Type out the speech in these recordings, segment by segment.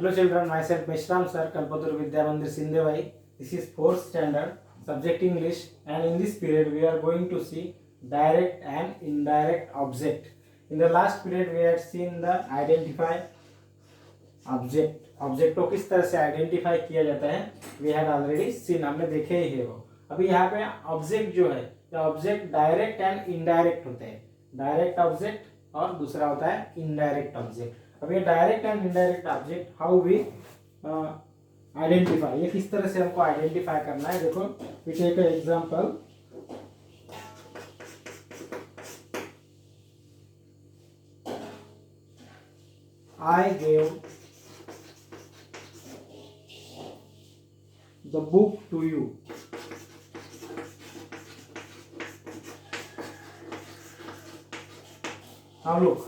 Hello children, myself Mishram sir, Kalpataru Vidya Mandir Sindhevai. This is 4th standard, subject English, and in this period we are going to see direct and indirect object. In the last period we had seen the identify object. Object को किस तरह से identify किया जाता है we had already seen, हमने देखे ही है वो. अभी यहाँ पे ऑब्जेक्ट जो है, ऑब्जेक्ट डायरेक्ट एंड इनडायरेक्ट होते हैं. डायरेक्ट ऑब्जेक्ट और दूसरा होता है इनडायरेक्ट ऑब्जेक्ट. अब ये direct and indirect object how we identify, ये किस तरह से हमको आइडेंटिफाई करना है. देखो we take a example. I gave the book to you. Now look,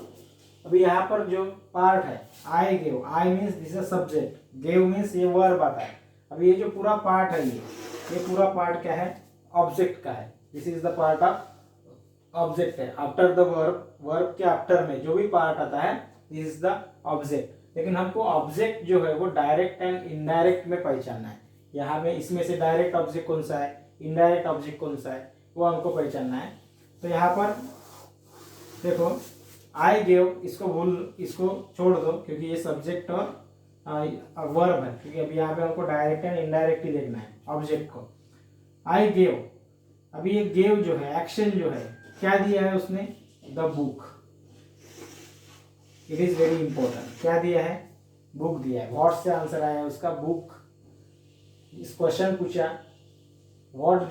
अभी यहाँ पर जो पार्ट है I gave, I means this is subject, gave means ये वर्ब आता है. अभी ये जो पूरा पार्ट है ये पूरा पार्ट क्या है, ऑब्जेक्ट का है. This is the part of object है. आफ्टर द वर्ब, वर्ब के आफ्टर में जो भी पार्ट आता है दिस इज द ऑब्जेक्ट. लेकिन हमको ऑब्जेक्ट जो है वो डायरेक्ट एंड इनडायरेक्ट में पहचानना है. यहाँ पे इसमें से डायरेक्ट ऑब्जेक्ट कौन सा है, इनडायरेक्ट ऑब्जेक्ट कौन सा है, वो हमको पहचानना है. तो यहाँ पर देखो आई गेव, इसको छोड़ दो क्योंकि ये सब्जेक्ट और वर्ब है. क्योंकि अभी यहाँ पे हमको डायरेक्ट एंड इनडायरेक्ट ही देखना है ऑब्जेक्ट को. आई गेव, अभी ये गेव जो है एक्शन जो है क्या दिया है उसने, the book. It is very important. क्या दिया है, बुक दिया है. व्हाट से आंसर आया है उसका, बुक. इस क्वेश्चन पूछा व्हाट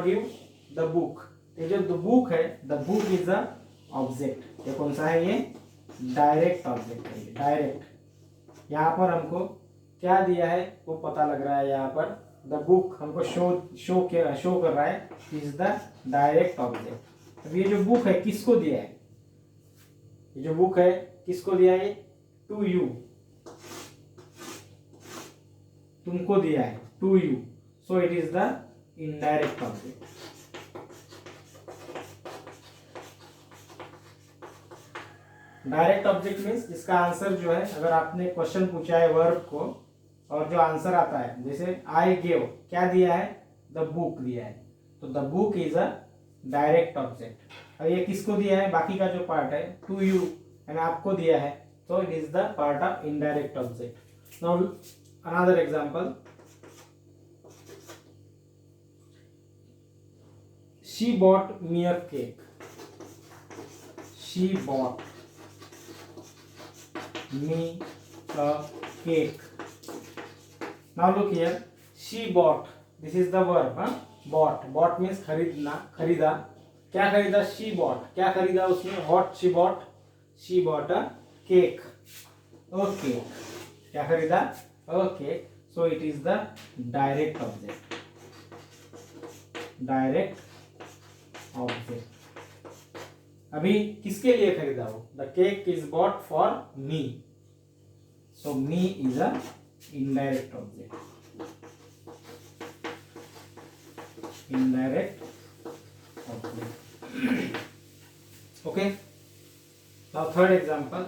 गिव द बुक. ये जो द बुक है, the book is a object. ये कौन सा है, ये डायरेक्ट ऑब्जेक्ट है. डायरेक्ट यहाँ पर हमको क्या दिया है वो पता लग रहा है. यहाँ पर द बुक हमको शो कर रहा है, इज द डायरेक्ट ऑब्जेक्ट. अब ये जो बुक है किसको दिया है, ये जो बुक है किसको दिया है, टू यू, तुमको दिया है, to you. So it is the indirect object. Direct object means इसका आंसर जो है, अगर आपने क्वेश्चन पूछा है वर्ब को और जो आंसर आता है, जैसे आई गेव क्या दिया है, द बुक दिया है, तो the book is a direct object. अब ये किसको दिया है, बाकी का जो पार्ट है टू यू एंड आपको दिया है, तो it is the part of indirect object. Now another example. She bought me a cake. She bought me a cake. Now look here. She bought. This is the verb. Bought. Bought means खरीदना, खरीदा. क्या खरीदा, she bought. क्या खरीदा उसने, what she bought. She bought a cake. Okay. क्या खरीदा, okay. So it is the direct object. Direct object. अभी किसके लिए खरीदा वो, the cake is bought for me. So me is a indirect object. Indirect object. Okay. Now third example.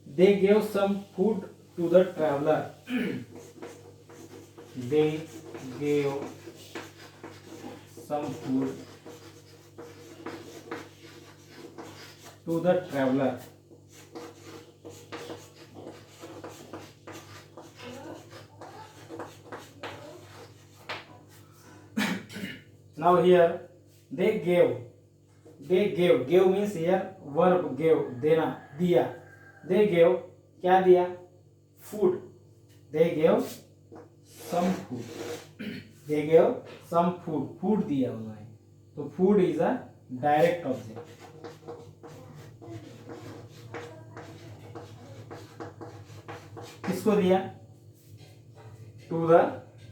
They gave some food to the traveller. They gave some food to the traveler. Now here they gave means here verb gave, देना, दिया. they gave क्या दिया, food. they gave some food. they gave some food. food दिया उन्होंने, तो food is a direct object. किसको दिया, to the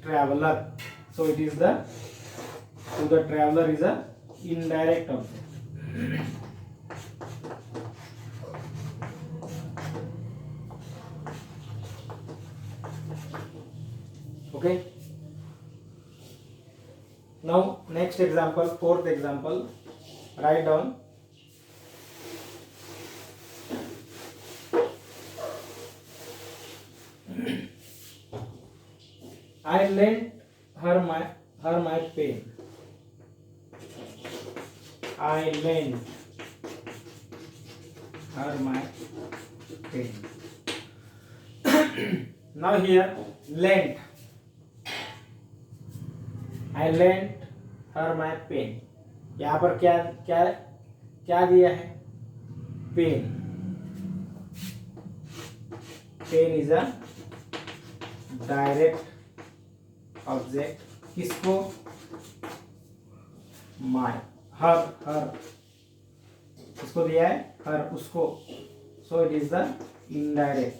traveler. so it is the, to the traveler is a indirect object. okay. Now next example, fourth example. Write down. I lent her my pen. I lent her my pen. Now here lent. I lent her my pen. यहाँ पर क्या क्या क्या दिया है? Pen. Pen is a direct object. किसको? My. Her किसको दिया है? हर, उसको. So it is the indirect.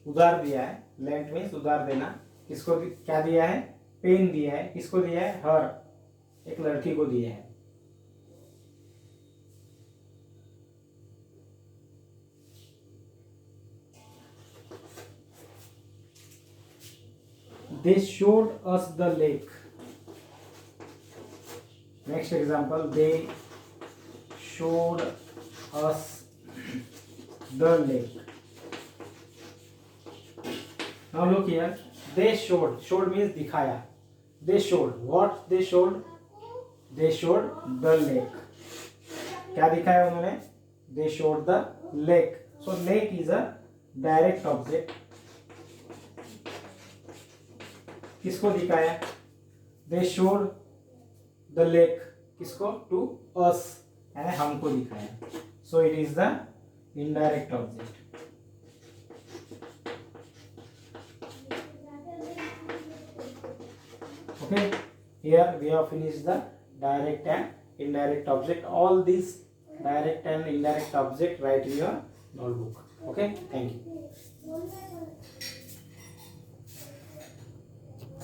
उधार दिया है. लेंट मीन्स उधार देना. किसको क्या दिया है? पेन दिया है. किसको दिया है? हर, एक लड़की को दिया है. They showed us the lake. Next example, they showed us the lake. Now look here. They showed. Showed means दिखाया. They showed. What they showed? They showed the lake. क्या दिखाया उन्होंने? They showed the lake. So lake is a direct object. किसको दिखाया? They showed the lake. किसको? To us. यानी हमको दिखाया. So it is the indirect object. Okay. Here we have finished the direct and indirect object. All these direct and indirect object write in your notebook. Okay. Thank you.